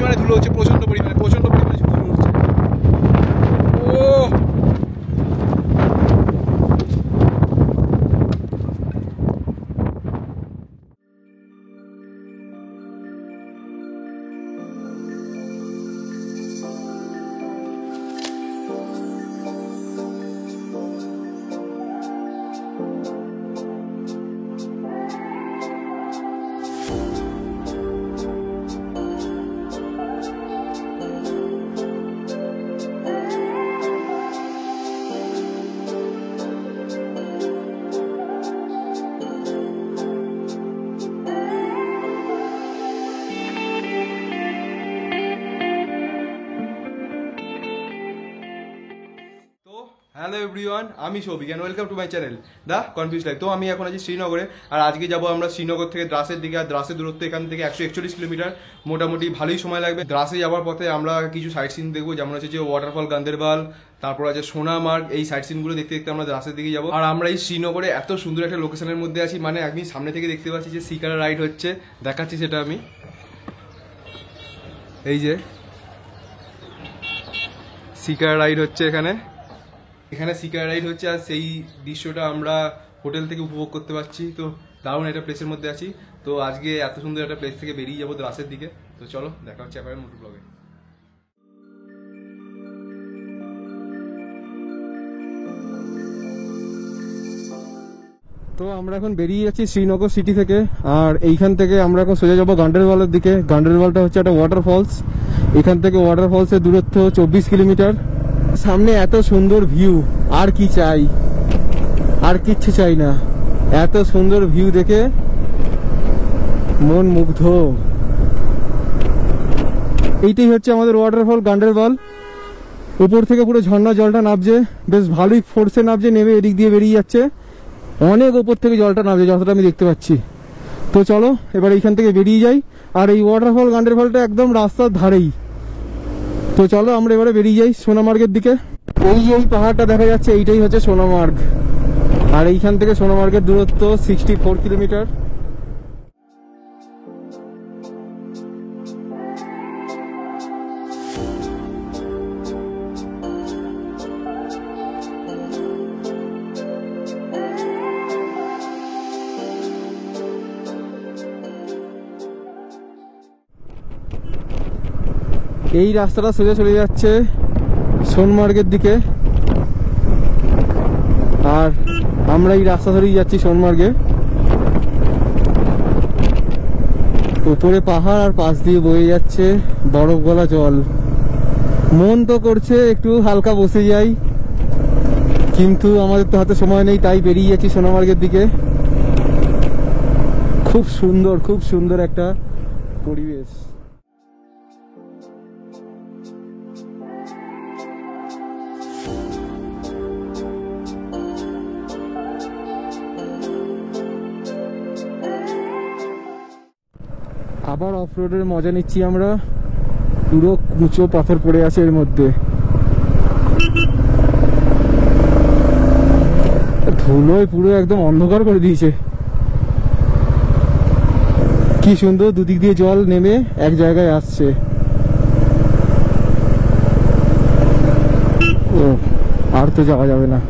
পরিমাণে ধুলো হচ্ছে, প্রচণ্ড পরিমাণে ধুলো হচ্ছে। ও হ্যালো এভরিওয়ান, আমি Souvik and welcome to my channel the confuse life. তো আমি এখন আছি শ্রীনগরে, আর আজকে যাবো আমরা শ্রীনগর থেকে দ্রাসের দিকে। আর দ্রাসের দূরত্ব এখান থেকে 141 কিলোমিটার, মোটামুটি ভালোই সময় লাগবে। দ্রাসে যাওয়ার পথে আমরা কিছু সাইট সিন দেখবো, যেমন হচ্ছে যে ওয়াটারফল গান্দেরবাল, তারপর আছে সোনামার্গ। এই সাইট সিনগুলো দেখতে দেখতে আমরা দ্রাসের দিকে যাবো। আর আমরা এই শ্রীনগরে এত সুন্দর একটা লোকেশনের মধ্যে আছি, মানে আমি সামনে থেকে দেখতে পাচ্ছি যে শিকারা রাইড হচ্ছে, দেখাচ্ছি সেটা আমি। এই যে শিকারা রাইড হচ্ছে এখানে শিকারা রাইড হচ্ছে, আর সেই দৃশ্যটা আমরা হোটেল থেকে উপভোগ করতে পারছি। তো দারুণ একটা প্লেসের মধ্যে আছি। তো আজকে এত সুন্দর একটা প্লেস থেকে বেরিয়ে যাবো দ্রাসের দিকে। তো চলো দেখা হচ্ছে এবার মোটর ব্লগে। তো আমরা এখন বেরিয়ে যাচ্ছি শ্রীনগর সিটি থেকে, আর এইখান থেকে আমরা এখন সোজা যাবো গান্ডেরবালের দিকে। গান্ডেরবালটা হচ্ছে একটা ওয়াটারফলস। এখান থেকে ওয়াটারফলসের দূরত্ব 24 কিলোমিটার। সামনে এত সুন্দর ভিউ, আর কি চাই, আর কিচ্ছু চাই না। এত সুন্দর ভিউ দেখে মন মুগ্ধ। এইটাই হচ্ছে আমাদের ওয়াটারফল গান্ডেরবাল। উপর থেকে পুরো ঝর্ণা জলটা নামছে, বেশ ভালোই ফোর্সে নামছে, নেমে এদিক দিয়ে বেরিয়ে যাচ্ছে। অনেক উপর থেকে জলটা নামছে যতটা আমি দেখতে পাচ্ছি। তো চলো এবার এইখান থেকে বেরিয়ে যাই। আর এই ওয়াটারফল গান্ডেরফলটা একদম রাস্তার ধারেই। তো চলো আমরা এবারে বেরিয়ে যাই সোনামার্গের দিকে। এই পাহাড়টা দেখা যাচ্ছে, এইটাই হচ্ছে সোনামার্গ। আর এইখান থেকে সোনামার্গের দূরত্ব 64 কিলোমিটার। এই রাস্তাটা সোজা চলে যাচ্ছে সোনমার্গের দিকে, আর আমরা এই রাস্তা ধরেই যাচ্ছি সোনমার্গে। উপরে পাহাড় আর পাশ দিয়ে বয়ে যাচ্ছে বরফ গলা জল। মন তো করছে একটু হালকা বসে যাই, কিন্তু আমাদের তো হাতে সময় নেই, তাই বেরিয়ে যাচ্ছি সোনামার্গের দিকে। খুব সুন্দর একটা পরিবেশ। আবার অফ রোডের মজা নিচ্ছি আমরা। পুরো কুঁচো পাথর পড়ে আছে এর মধ্যে, ধুলোয় পুরো একদম অন্ধকার করে দিয়েছে। কি সুন্দর দুদিক দিয়ে জল নেমে এক জায়গায় আসছে। ও আর তো যাওয়া যাবে না।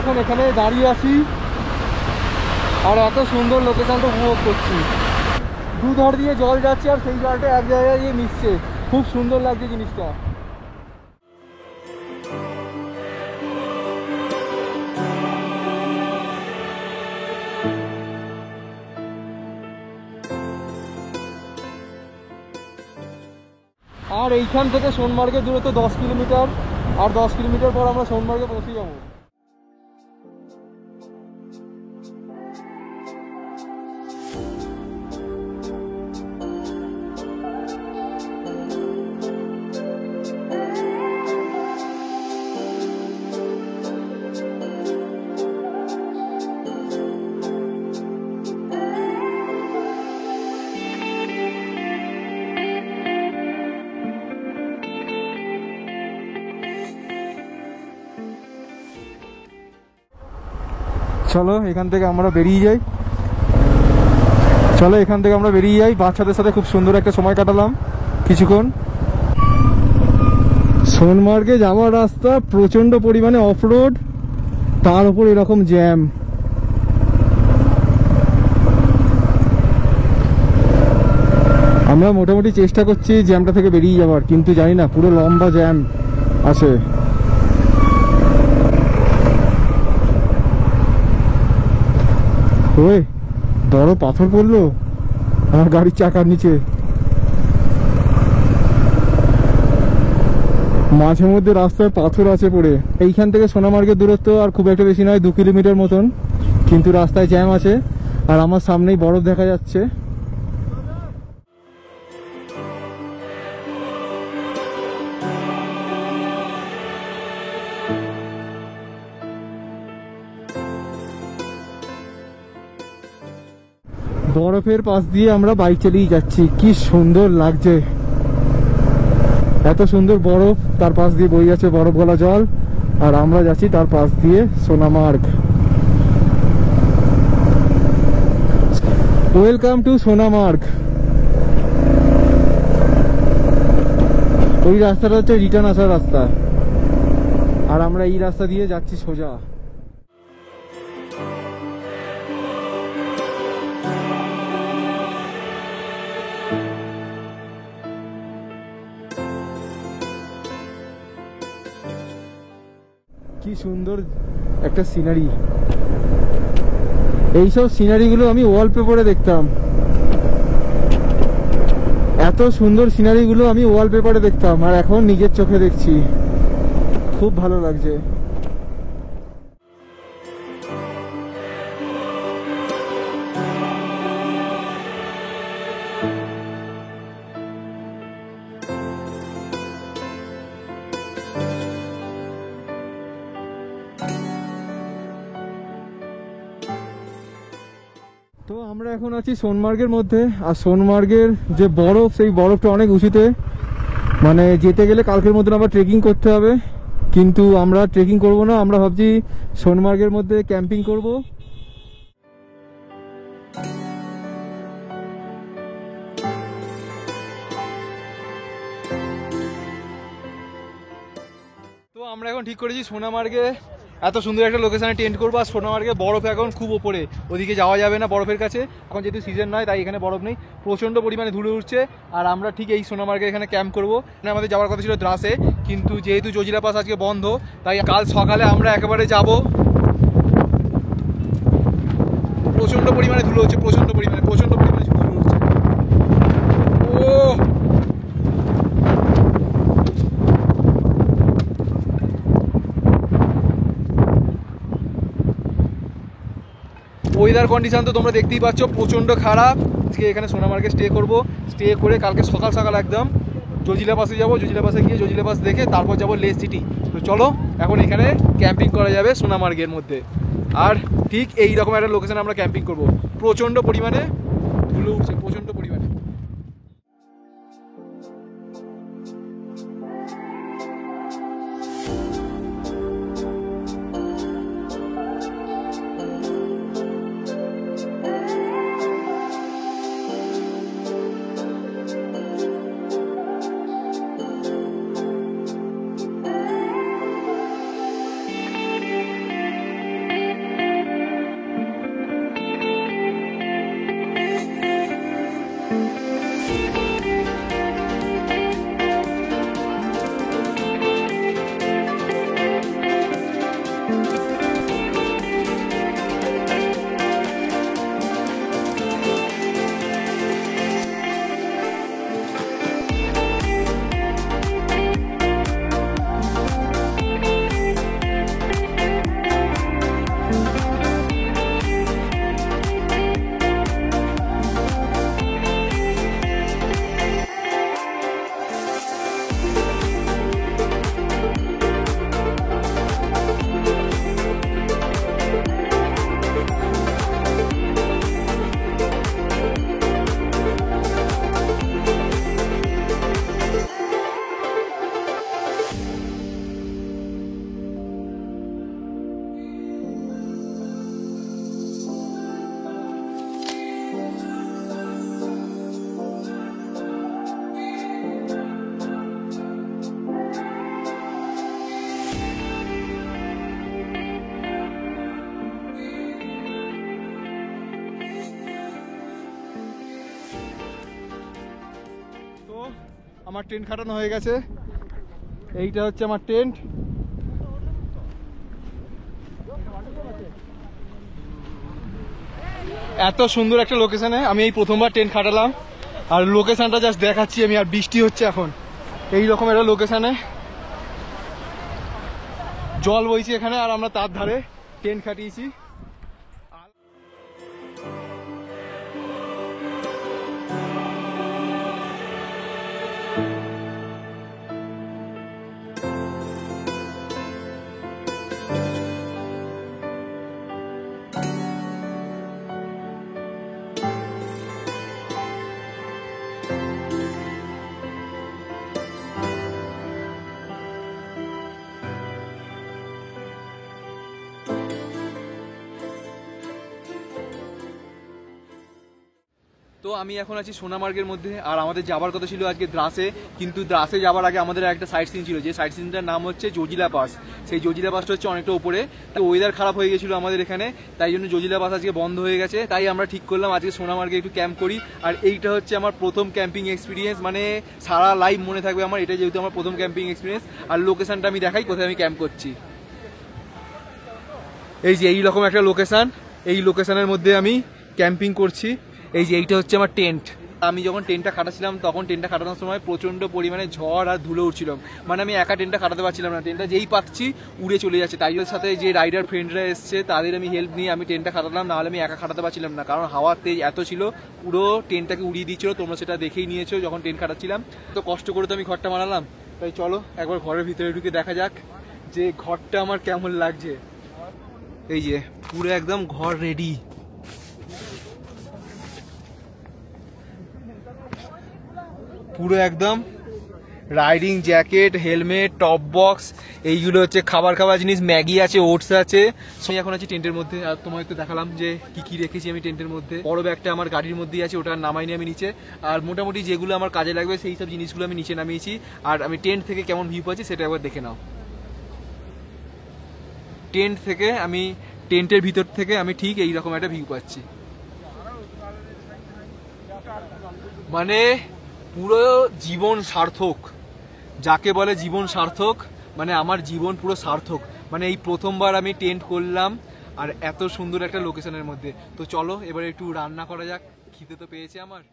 এখন এখানে দাঁড়িয়ে আছি আর এত সুন্দর লোকেশনটা উপভোগ করছি। দুধার দিয়ে জল যাচ্ছে আর সেই জলটা এক জায়গায় গিয়ে মিশছে। খুব সুন্দর লাগছে জিনিসটা। আর এইখান থেকে সোনমার্গের দূরত্ব 10 কিলোমিটার, আর 10 কিলোমিটার পর আমরা সোনমার্গে পৌঁছে যাবো। চলো এখান থেকে আমরা বেরিয়ে যাই, বাচ্চাদের সাথে খুব সুন্দর একটা সময় কাটালাম কিছুক্ষণ। সোনমার্গে যাওয়ার রাস্তা প্রচন্ড পরিমাণে অফরোড, তার উপর এরকম জ্যাম। আমরা মোটামুটি চেষ্টা করছি জ্যামটা থেকে বেরিয়ে যাওয়ার, কিন্তু জানি না, পুরো লম্বা জ্যাম আছে। ওই বড় পাথর পড়লো আমার গাড়ির চাকার নিচে। মাঝে মধ্যে রাস্তায় পাথর আছে পড়ে। এইখান থেকে সোনামার্গের দূরত্ব আর খুব একটা বেশি নয়, 2 কিলোমিটার মতন, কিন্তু রাস্তায় জ্যাম আছে আর আমার সামনেই বরফ দেখা যাচ্ছে। বরফের পাশ দিয়ে আমরা বাইক চালিয়ে যাচ্ছি, কি সুন্দর লাগছে। এত সুন্দর বরফ, তার পাশ দিয়ে বয়ে যাচ্ছে বরফ গলা জল, আর আমরা যাচ্ছি তার পাশ দিয়ে সোনামার্গ। Welcome to Sonamarg. ওই রাস্তাটা হচ্ছে রিটার্ন আসার রাস্তা, আর আমরা এই রাস্তা দিয়ে যাচ্ছি সোজা। কি সুন্দর একটা সিনারি। এইসব সিনারিগুলো আমি ওয়ালপেপারে দেখতাম, এত সুন্দর সিনারিগুলো আমি ওয়ালপেপারে দেখতাম, আর এখন নিজের চোখে দেখছি, খুব ভালো লাগছে। তো আমরা এখন আছি সোনমার্গের মধ্যে, আর সোনমার্গের যে বরফ, সেই বরফটা অনেক উঁচুতে, মানে যেতে গেলে কালকের মধ্যে আবার ট্রেকিং করতে হবে, কিন্তু আমরা ট্রেকিং করব না, আমরা ভাবছি সোনমার্গের মধ্যে ক্যাম্পিং করব। তো আমরা এখন ঠিক করেছি সোনামার্গে এত সুন্দর একটা লোকেশনে টেন্ট করবো, আর সোনামার্গে বরফ এখন খুব ওপরে, ওদিকে যাওয়া যাবে না বরফের কাছে, এখন যেহেতু সিজন নয় তাই এখানে বরফ নেই, প্রচণ্ড পরিমাণে ধুলো উঠছে। আর আমরা ঠিক এই সোনামার্গে এখানে ক্যাম্প করবো। আমাদের যাওয়ার কথা ছিল দ্রাসে, কিন্তু যেহেতু জজিলা পাস আজকে বন্ধ, তাই কাল সকালে আমরা একেবারে যাব। প্রচণ্ড পরিমাণে ধুলো হচ্ছে, প্রচণ্ড পরিমাণে ধুলো উঠছে। ও ওয়েদার কন্ডিশন তো তোমরা দেখতেই পাচ্ছ, প্রচণ্ড খারাপ। আজকে এখানে সোনামার্গে স্টে করবো, স্টে করে কালকে সকাল সকাল একদম জজিলা পাসে যাবো, জজিলা পাসে গিয়ে জজিলা পাস দেখে তারপর যাবো লে সিটি। তো চলো এখন এখানে ক্যাম্পিং করা যাবে সোনামার্গের মধ্যে, আর ঠিক এই রকম একটা লোকেশনে আমরা ক্যাম্পিং করবো। প্রচণ্ড পরিমাণে ধুলো উঠছে, প্রচণ্ড পরিমাণে। আমার টেন্ট খাটানো হয়ে গেছে, এইটা হচ্ছে আমার টেন্ট। এত সুন্দর একটা লোকেশনে আমি এই প্রথমবার টেন্ট খাটালাম, আর লোকেশনটা জাস্ট দেখাচ্ছি আমি। আর বৃষ্টি হচ্ছে এখন, এই রকম একটা লোকেশনে জল বইছে এখানে, আর আমরা তার ধারে টেন্ট খাটিয়েছি। তো আমি এখন আছি সোনামার্গের মধ্যে, আর আমাদের যাবার কথা ছিল আজকে দ্রাসে, কিন্তু দ্রাসে যাবার আগে আমাদের একটা সাইট সিন ছিল, যে সাইট সিনটার নাম হচ্ছে জজিলা পাস। সেই জজিলা পাসটা হচ্ছে অনেকটা উপরে, ওয়েদার খারাপ হয়ে গেছিলো আমাদের এখানে, তাই জন্য জজিলা পাস আজকে বন্ধ হয়ে গেছে। তাই আমরা ঠিক করলাম আজকে সোনামার্গে একটু ক্যাম্প করি। আর এইটা হচ্ছে আমার প্রথম ক্যাম্পিং এক্সপিরিয়েন্স, মানে সারা লাইফ মনে থাকবে আমার এটা, যেহেতু আমার প্রথম ক্যাম্পিং এক্সপিরিয়েন্স। আর লোকেশনটা আমি দেখাই কোথায় আমি ক্যাম্প করছি। এই যে এইরকম একটা লোকেশন, এই লোকেশনের মধ্যে আমি ক্যাম্পিং করছি। এই যে এইটা হচ্ছে আমার টেন্ট। আমি যখন টেন্টটা খাটাচ্ছিলাম তখন টেন্টটা খাটানোর সময় প্রচণ্ড পরিমাণে ঝড় আর ধুলো উঠছিল, মানে আমি একা টেন্টটা খাটাতে পারছিলাম না, টেন্টটা যেই পাচ্ছি উড়ে চলে যাচ্ছে। তাই জন্য সাথে যে রাইডার ফ্রেন্ডরা এসছে তাদের আমি হেল্প নিয়ে আমি টেন্টটা খাটালাম, নাহলে আমি একা খাটাতে পারছিলাম না, কারণ হাওয়ার তেজ এত ছিল, পুরো টেন্টটাকে উড়িয়ে দিচ্ছিল। তোমরা সেটা দেখেই নিয়েছো যখন টেন্ট খাটাচ্ছিলাম। তো কষ্ট করে তো আমি ঘরটা বানালাম, তাই চলো একবার ঘরের ভিতরে ঢুকে দেখা যাক যে ঘরটা আমার কেমন লাগছে। এই যে পুরো একদম ঘর রেডি, পুরো একদম riding jacket, helmet, top box, এইগুলো হচ্ছে খাবার জিনিস, ম্যাগি আছে, ওটস আছে। আমি এখন আছি টেন্টের মধ্যে, আর তোমায় একটু দেখালাম যে কি কি রেখেছি আমি টেন্টের মধ্যে। বড় ব্যাগটা আমার গাড়ির মধ্যেই আছে, ওটা নামাইনি আমি নিচে। আর মোটামুটি যেগুলো আমার কাজে লাগবে সেই সব জিনিসগুলো আমি নিচে নামিয়েছি। আর আমি টেন্ট থেকে কেমন ভিউ পাচ্ছি সেটা একবার দেখে নাও। টেন্ট থেকে আমি, টেন্টের ভিতর থেকে আমি ঠিক এইরকম একটা ভিউ পাচ্ছি, মানে পুরো জীবন সার্থক। যাকে বলে জীবন সার্থক, মানে আমার জীবন পুরো সার্থক। মানে এই প্রথমবার আমি টেন্ট করলাম আর এত সুন্দর একটা লোকেশনের মধ্যে। তো চলো এবার একটু রান্না করা যাক, খিদে তো পেয়েছে আমার।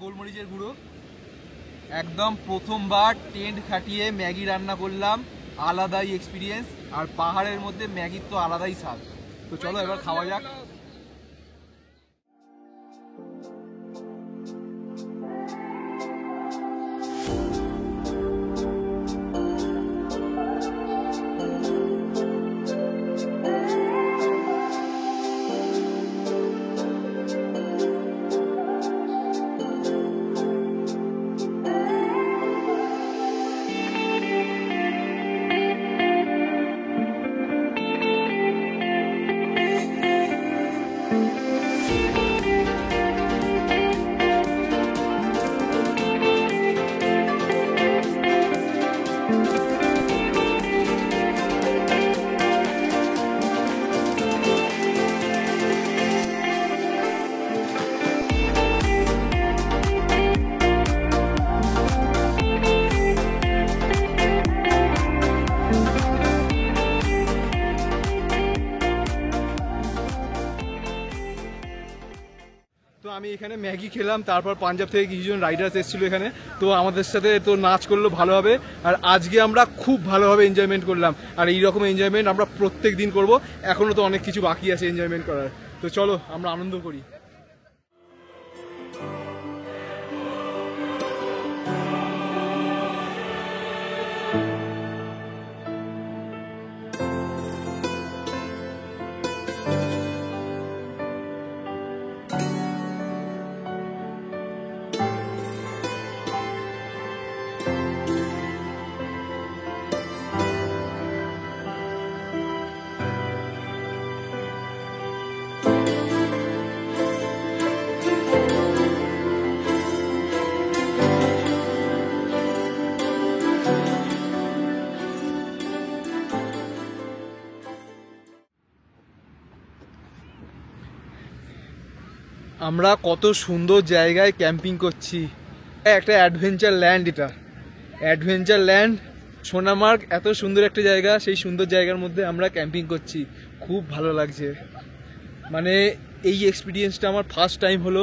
গোলমরিচের গুঁড়ো, একদম প্রথমবার টেন্ট খাটিয়ে ম্যাগি রান্না করলাম, আলাদাই এক্সপিরিয়েন্স। আর পাহাড়ের মধ্যে ম্যাগির তো আলাদাই স্বাদ। তো চলো এবার খাওয়া যাক। তো আমি এখানে ম্যাগি খেলাম, তারপর পাঞ্জাব থেকে কিছুজন রাইডার্স এসেছিলো এখানে, তো আমাদের সাথে তো নাচ করলো ভালো হবে। আর আজকে আমরা খুব ভালোভাবে এনজয়মেন্ট করলাম, আর এইরকম এনজয়মেন্ট আমরা প্রত্যেক দিন করবো। এখনও তো অনেক কিছু বাকি আছে এনজয়মেন্ট করার, তো চলো আমরা আনন্দ করি। আমরা কত সুন্দর জায়গায় ক্যাম্পিং করছি, একটা অ্যাডভেঞ্চার ল্যান্ড, এটা অ্যাডভেঞ্চার ল্যান্ড সোনামার্গ, এত সুন্দর একটা জায়গা, সেই সুন্দর জায়গার মধ্যে আমরা ক্যাম্পিং করছি, খুব ভালো লাগছে। মানে এই এক্সপিরিয়েন্সটা আমার ফার্স্ট টাইম হলো,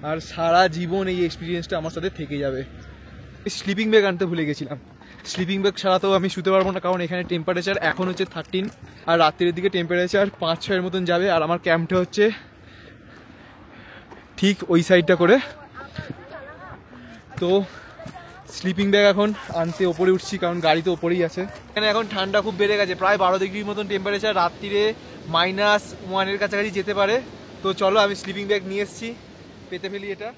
আর সারা জীবন এই এক্সপিরিয়েন্সটা আমার সাথে থেকে যাবে। স্লিপিং ব্যাগ আনতে ভুলে গেছিলাম, স্লিপিং ব্যাগ ছাড়া তো আমি শুতে পারবো না, কারণ এখানে টেম্পারেচার এখন হচ্ছে 13, আর রাত্রের দিকে টেম্পারেচার 5-6 মতন যাবে। আর আমার ক্যাম্পটা হচ্ছে ঠিক ওই সাইডটা করে, তো স্লিপিং ব্যাগ এখন আনতে ওপরে উঠছি, কারণ গাড়ি তো ওপরেই আছে। এখানে এখন ঠান্ডা খুব বেড়ে গেছে, প্রায় 12 ডিগ্রির মতন টেম্পারেচার, রাত্রিরে -1 কাছাকাছি যেতে পারে। তো চলো আমি স্লিপিং ব্যাগ নিয়ে এসেছি, পেতে ফেলি এটা।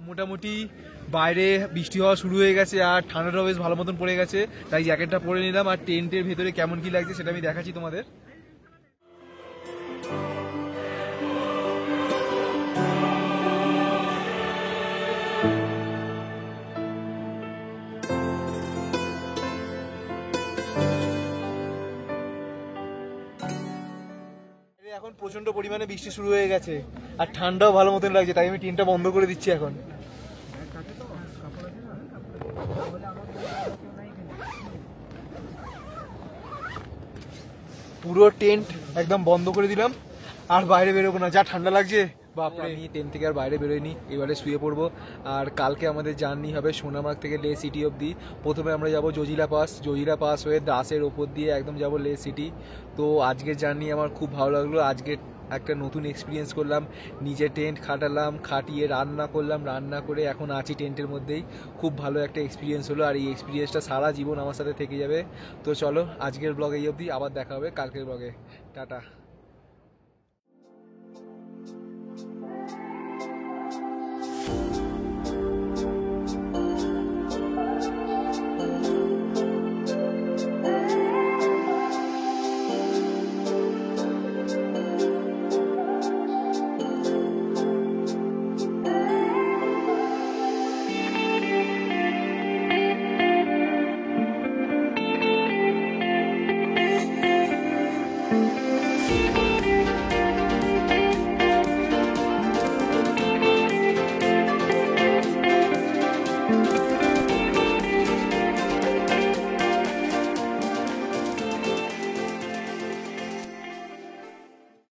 মোটামুটি বাইরে বৃষ্টি হওয়া শুরু হয়ে গেছে, আর ঠান্ডাটাও বেশ ভালো মতন পড়ে গেছে, তাই জ্যাকেটটা পরে নিলাম। আর টেন্টের ভেতরে কেমন কি লাগছে সেটা আমি দেখাচ্ছি তোমাদের। এখন প্রচন্ড পরিমাণে বৃষ্টি শুরু হয়ে গেছে, আর ঠান্ডাও ভালো মতন লাগছে, তাই আমি টেন্টটা বন্ধ করে দিচ্ছি এখন। পুরো টেন্ট একদম বন্ধ করে দিলাম, আর বাইরে বেরোবো না, যা ঠান্ডা লাগছে বাপরে। আমি টেন্ট থেকে আর বাইরে বেরোইনি, এবারে শুয়ে পড়বো। আর কালকে আমাদের জার্নি হবে সোনামার্গ থেকে লে সিটি অবধি। প্রথমে আমরা যাব জজিরা পাস হয়ে দাসের ওপর দিয়ে একদম যাব লে সিটি। তো আজকের জার্নি আমার খুব ভালো লাগলো, আজকে একটা নতুন এক্সপিরিয়েন্স করলাম, নিজে টেন্ট খাটালাম, খাটিয়ে রান্না করলাম, রান্না করে এখন আছি টেন্টের মধ্যেই। খুব ভালো একটা এক্সপিরিয়েন্স হলো, আর এই এক্সপিরিয়েন্সটা সারা জীবন আমার সাথে থেকে যাবে। তো চলো আজকের ব্লগ এই অবধি, আবার দেখা হবে কালকের ব্লগে, টাটা।